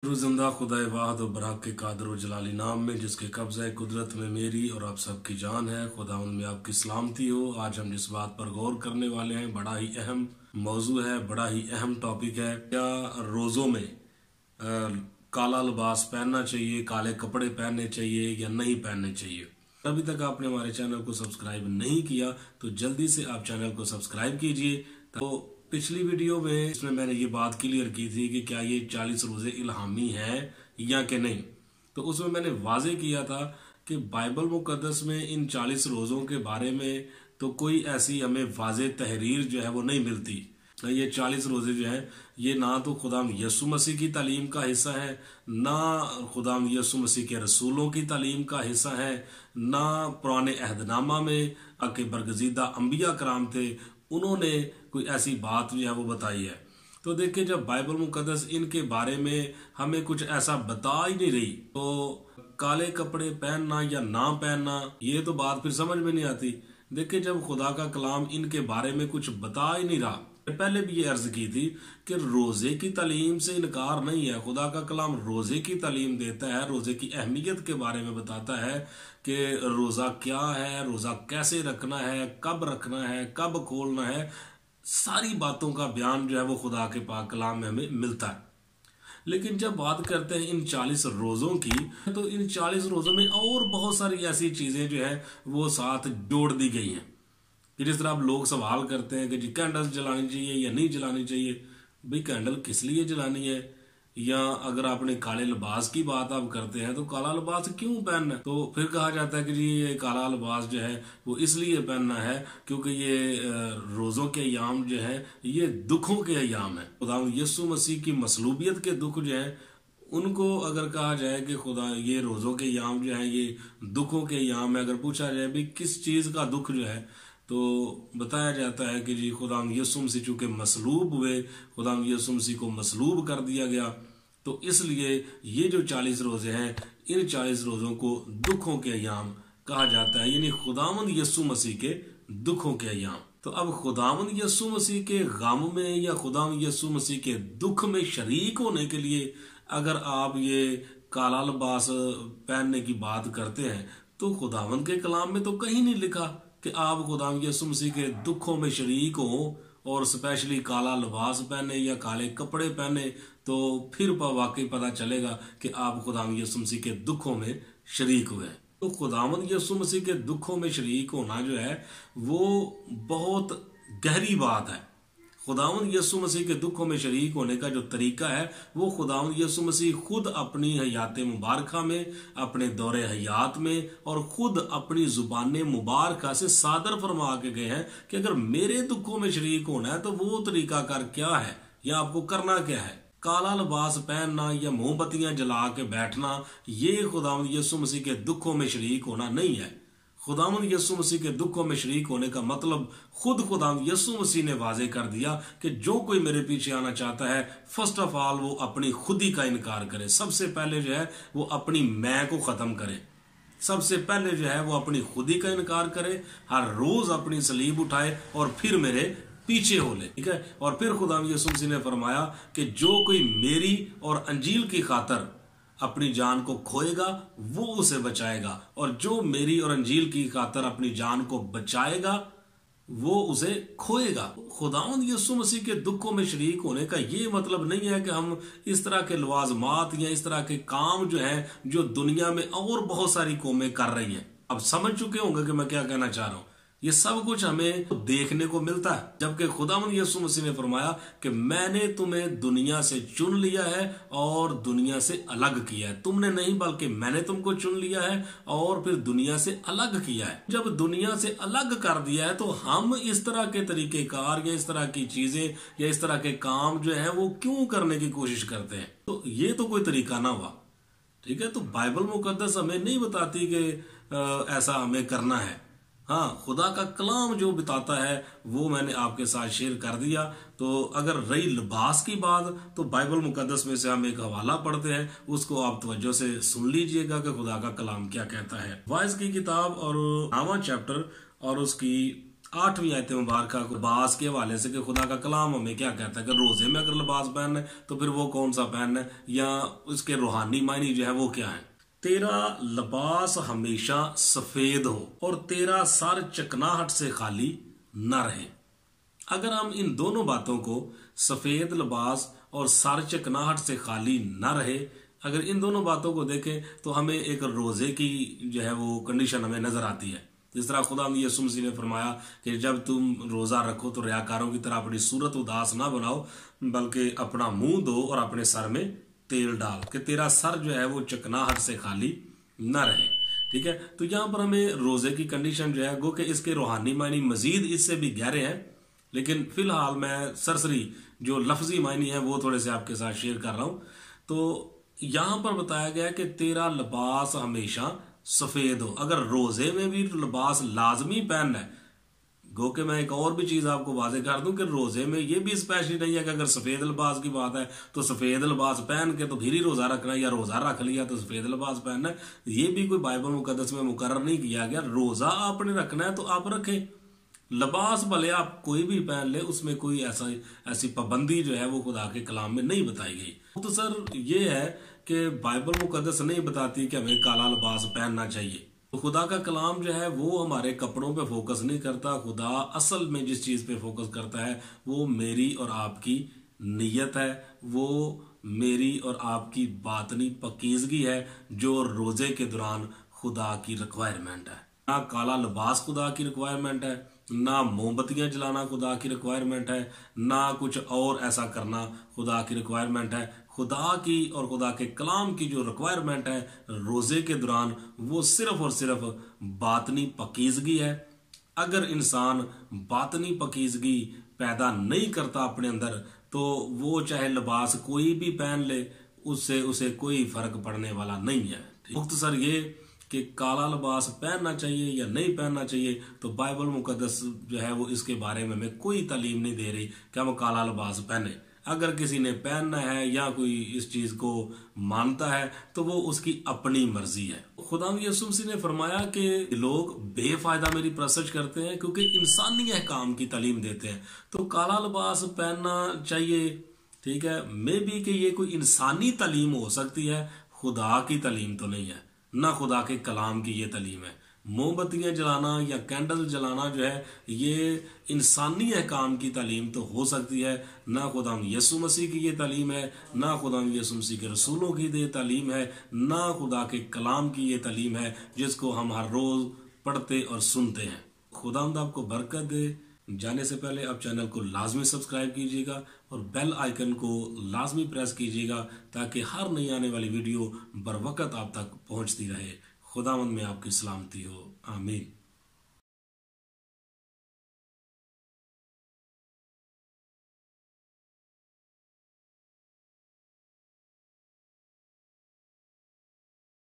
जिंदा खुदाए वाहद और बराक के कादर और जलाली नाम में जिसके कब्ज़ा कुदरत में मेरी और आप सबकी जान है। खुदा उनमें आपकी सलामती हो। आज हम जिस बात पर गौर करने वाले हैं बड़ा ही अहम मौजू है, बड़ा ही अहम टॉपिक है। क्या रोज़ों में काला लिबास पहनना चाहिए, काले कपड़े पहनने चाहिए या नहीं पहनने चाहिए। अभी तक आपने हमारे चैनल को सब्सक्राइब नहीं किया तो जल्दी से आप चैनल को सब्सक्राइब कीजिए। तो पिछली वीडियो में इसमें मैंने ये बात क्लियर की थी कि क्या ये 40 रोजे इल्हामी हैं या कि नहीं। तो उसमें मैंने वाजे किया था कि बाइबल मुकद्दस में इन 40 रोज़ों के बारे में तो कोई ऐसी हमें वाजे तहरीर जो है वो नहीं मिलती। ये 40 रोजे जो हैं ये ना तो खुदाम यसु मसीह की तालीम का हिस्सा है, ना खुदाम यसु मसीह के रसूलों की तालीम का हिस्सा है, ना पुराने अहदनामा में आके बरगजीदा अंबिया कराम थे उन्होंने कोई ऐसी बात जो है वो बताई है। तो देखिए, जब बाइबल मुकद्दस इनके बारे में हमें कुछ ऐसा बता ही नहीं रही तो काले कपड़े पहनना या ना पहनना ये तो बात फिर समझ में नहीं आती। देखिए, जब खुदा का कलाम इनके बारे में कुछ बता ही नहीं रहा, पहले भी ये अर्ज की थी कि रोजे की तालीम से इनकार नहीं है। खुदा का कलाम रोजे की तालीम देता है, रोजे की अहमियत के बारे में बताता है कि रोजा क्या है, रोजा कैसे रखना है, कब रखना है, कब खोलना है। सारी बातों का बयान जो है वो खुदा के पाक कलाम में हमें मिलता है। लेकिन जब बात करते हैं इन 40 रोजों की तो इन 40 रोजों में और बहुत सारी ऐसी चीजें जो है वो साथ जोड़ दी गई हैं कि जिस तरह आप लोग सवाल करते हैं कि जी कैंडल्स जलानी चाहिए या नहीं जलानी चाहिए। भाई कैंडल किस लिए जलानी है, या अगर आपने काले लिबास की बात आप करते हैं तो काला लिबास क्यों पहनना है। तो फिर कहा जाता है कि जी ये काला लिबास जो है वो इसलिए पहनना है क्योंकि ये रोज़ों के अयाम जो है ये दुखों के अयाम है। खुदा यीशु मसीह की मसलूबियत के दुख जो है उनको अगर कहा जाए कि खुदा ये रोज़ों के अयाम जो है ये दुखों के अयाम है, अगर पूछा जाए भाई किस चीज़ का दुख जो है तो बताया जाता है कि जी खुदाम यीशु मसीह चूंकि मसलूब हुए, खुदाम यीशु मसीह को मसलूब कर दिया गया, तो इसलिए ये जो 40 रोजे हैं इन 40 रोजों को दुखों के अयाम कहा जाता है, यानी खुदावंद यीशु मसीह के दुखों के अयाम। तो अब खुदावंद यीशु मसीह के गम में या खुदावंद यीशु मसीह के दुख में शरीक होने के लिए अगर आप ये काला लिबास पहनने की बात करते हैं तो खुदावंद के कलाम में तो कहीं नहीं लिखा कि आप खुदावंद यीशु मसीह के दुखों में शरीक हो और स्पेशली काला लिबास पहने या काले कपड़े पहने। तो फिर वाकई पता चलेगा कि आप खुदावंद यीशु मसीह के दुखों में शरीक हुए हैं। तो खुदावंद यीशु मसीह के दुखों में शरीक होना जो है वो बहुत गहरी बात है। खुदावंद यीशु मसीह के दुखों में शरीक होने का जो तरीका है वो खुदावंद यीशु मसीह खुद अपनी हयात मुबारका में, अपने दौरे हयात में और खुद अपनी जुबान मुबारका से सादर फरमा के गए हैं कि अगर मेरे दुखों में शरीक होना है तो वो तरीका कर क्या है या आपको करना क्या है। काला लिबास पहनना या मोमबत्तियां जला के बैठना ये खुदावंद यीशु मसीह के दुखों में शरीक होना नहीं है। खुदावंद यीशु मसीह के दुखों में शरीक होने का मतलब खुद खुदावंद यीशु मसीह ने वाजे कर दिया कि जो कोई मेरे पीछे आना चाहता है फर्स्ट ऑफ ऑल वो अपनी खुदी का इनकार करे। सबसे पहले जो है वो अपनी मैं को खत्म करे, सबसे पहले जो है वो अपनी खुदी का इनकार करे, हर रोज अपनी सलीब उठाए और फिर मेरे पीछे हो ले। ठीक है, और फिर खुदावंद यीशु मसीह ने फरमाया कि जो कोई मेरी और अंजील की खातर अपनी जान को खोएगा वो उसे बचाएगा, और जो मेरी और अंजील की खातर अपनी जान को बचाएगा वो उसे खोएगा। खुदावंद यीशु मसीह के दुखों में शरीक होने का ये मतलब नहीं है कि हम इस तरह के लवाजमात या इस तरह के काम जो है जो दुनिया में और बहुत सारी कौमें कर रही हैं। अब समझ चुके होंगे कि मैं क्या कहना चाह रहा हूं। ये सब कुछ हमें देखने को मिलता है, जबकि खुदावंद यीशु मसीह ने फरमाया कि मैंने तुम्हें दुनिया से चुन लिया है और दुनिया से अलग किया है। तुमने नहीं बल्कि मैंने तुमको चुन लिया है और फिर दुनिया से अलग किया है। जब दुनिया से अलग कर दिया है तो हम इस तरह के तरीकेकार या इस तरह की चीजें या इस तरह के काम जो है वो क्यों करने की कोशिश करते हैं। तो ये तो कोई तरीका ना हुआ। ठीक है, तो बाइबल मुकद्दस हमें नहीं बताती कि ऐसा हमें करना है। हाँ, खुदा का कलाम जो बताता है वो मैंने आपके साथ शेयर कर दिया। तो अगर रही लिबास की बात तो बाइबल मुकद्दस में से हम एक हवाला पढ़ते हैं, उसको आप तवज्जो से सुन लीजिएगा कि खुदा का कलाम क्या कहता है। वाइज की किताब और 9वां चैप्टर और उसकी 8वीं आयत मुबारक को लिबास के हवाले से कि खुदा का कलाम हमें क्या कहता है कि रोजे में अगर लिबास पहनना है तो फिर वो कौन सा पहनना है, या उसके रूहानी मायने जो है वो क्या है। तेरा लिबास हमेशा सफेद हो और तेरा सर चिकनाहट से खाली न रहे। अगर हम इन दोनों बातों को, सफेद लिबास और सर चिकनाहट से खाली न रहे, अगर इन दोनों बातों को देखें तो हमें एक रोजे की जो है वो कंडीशन हमें नजर आती है। जिस तरह खुदा यीशु मसीह ने फरमाया कि जब तुम रोजा रखो तो रियाकारों की तरह अपनी सूरत उदास ना बनाओ, बल्कि अपना मुंह धो और अपने सर में तेल डाल, कि तेरा सर जो है वो चिकनाहट से खाली न रहे। ठीक है, तो यहाँ पर हमें रोजे की कंडीशन जो है गो कि इसके रूहानी मायने मजीद इससे भी गहरे हैं, लेकिन फिलहाल मैं सरसरी जो लफ्जी मायने हैं वो थोड़े से आपके साथ शेयर कर रहा हूं। तो यहां पर बताया गया कि तेरा लिबास हमेशा सफेद हो। अगर रोजे में भी लिबास लाजमी पहनना है, गो के मैं एक और भी चीज आपको वाजे कर दूं कि रोजे में ये भी स्पेशली नहीं है कि अगर सफेद लिबास की बात है तो सफेद लिबास पहन के तो फिर ही रोजा रखना है, या रोजा रख लिया तो सफेद लिबास पहनना है। ये भी कोई बाइबल मुकद्दस में मुकर्रर नहीं किया गया। रोजा आपने रखना है तो आप रखें, लिबास भले आप कोई भी पहन ले, उसमें कोई ऐसी पाबंदी जो है वो खुदा के कलाम में नहीं बताई गई। तो सर ये है कि बाइबल मुकद्दस नहीं बताती कि हमें काला लिबास पहनना चाहिए। तो खुदा का कलाम जो है वो हमारे कपड़ों पे फोकस नहीं करता। खुदा असल में जिस चीज पे फोकस करता है वो मेरी और आपकी नीयत है, वो मेरी और आपकी बातनी पकीजगी है, जो रोजे के दौरान खुदा की रिक्वायरमेंट है। ना काला लिबास खुदा की रिक्वायरमेंट है, ना मोमबत्तियां जलाना खुदा की रिक्वायरमेंट है, ना कुछ और ऐसा करना खुदा की रिक्वायरमेंट है। खुदा की और खुदा के कलाम की जो रिक्वायरमेंट है रोजे के दौरान वो सिर्फ और सिर्फ बातनी पकीजगी है। अगर इंसान बातनी पकीजगी पैदा नहीं करता अपने अंदर तो वो चाहे लिबास कोई भी पहन ले, उससे उसे कोई फर्क पड़ने वाला नहीं है। मुख्तसर ये कि काला लिबास पहनना चाहिए या नहीं पहनना चाहिए, तो बाइबल मुकद्दस जो है वो इसके बारे में हमें कोई तालीम नहीं दे रही कि हम काला लिबास पहने। अगर किसी ने पहनना है या कोई इस चीज को मानता है तो वो उसकी अपनी मर्जी है। खुदा यीशु मसीह ने फरमाया कि लोग बेफायदा मेरी परस्तिश करते हैं क्योंकि इंसानी अहकाम की तालीम देते हैं। तो काला लिबास पहनना चाहिए, ठीक है, मे बी कि ये कोई इंसानी तालीम हो सकती है, खुदा की तालीम तो नहीं है, ना खुदा के कलाम की ये तालीम है। मोमबत्तियां जलाना या कैंडल जलाना जो है ये इंसानी अहकाम की तालीम तो हो सकती है, ना खुदा यीशु मसीह की ये तालीम है, ना खुदा यीशु मसीह के रसूलों की ये तालीम है, ना खुदा के कलाम की ये तालीम है जिसको हम हर रोज पढ़ते और सुनते हैं। खुदा आपको बरकत दे। जाने से पहले आप चैनल को लाजमी सब्सक्राइब कीजिएगा और बेल आइकन को लाजमी प्रेस कीजिएगा ताकि हर नई आने वाली वीडियो बर वक्त आप तक पहुंचती रहे। खुदावंद में आपकी सलामती हो। आमीन।